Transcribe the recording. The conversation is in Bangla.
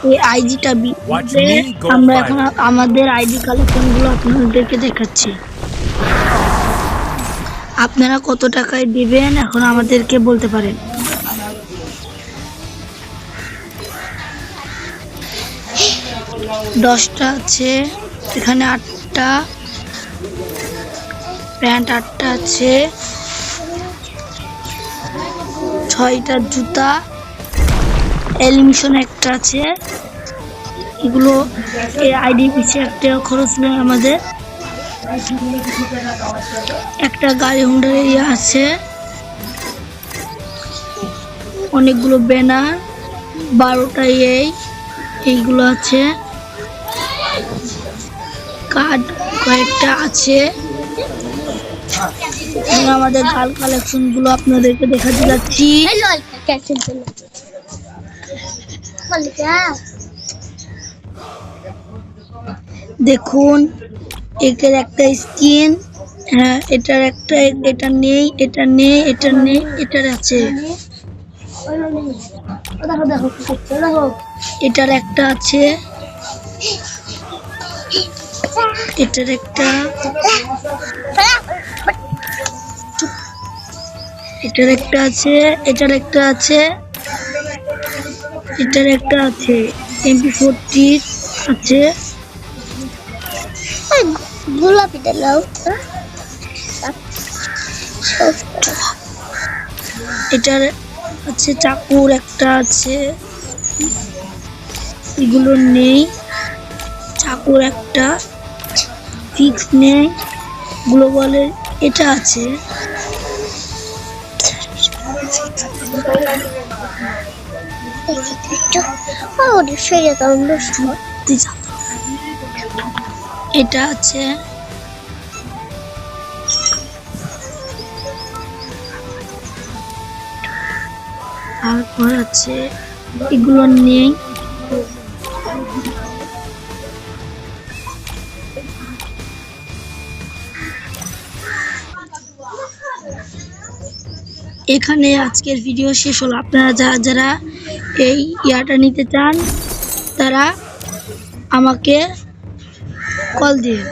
এই আইডিটা বিক্রি আমরা এখন আমাদের আইডি কালেকশনগুলো আপনাদেরকে দেখাচ্ছি। আপনারা কত টাকায় দিবেন এখন আমাদেরকে বলতে পারেন। 10টা আছে এখানে, 8টা প্যান্ট, 8টা আছে, 6টা জুতা, এলিমিশন একটা আছে। এগুলো এই আইডি পিছে একটা খরচ নেই আমাদের। একটা গাড়ি হুন্ডার এরিয়া আছে, অনেকগুলো ব্যানার, 12টা এইগুলো আছে, কার্ড কয়েকটা আছে। আমাদের গাল কালেকশন গুলো আপনাদেরকে দেখাতে যাচ্ছি। দেখুন এটার একটা স্কিন, হ্যাঁ এটার একটা, এটা নেই, এটা নেই, এটা নেই, এটার আছে, এটার একটা আছে, এটার একটা, এটার একটা আছে, এটার একটা আছে, এটার একটা আছে, MP40 আছে, গোলাপিটা নাও, এটার আছে, চাকুর একটা আছে, এগুলো নেই, চাকুর একটা ফিক্স নেই, গ্লোবালের এটা আছে, এটা আছে, তারপর আছে এগুলো নেই। এখানে আজকের ভিডিও শেষ হলো। আপনারা যারা এই ইয়াটা নিতে চান তারা আমাকে কল দিন।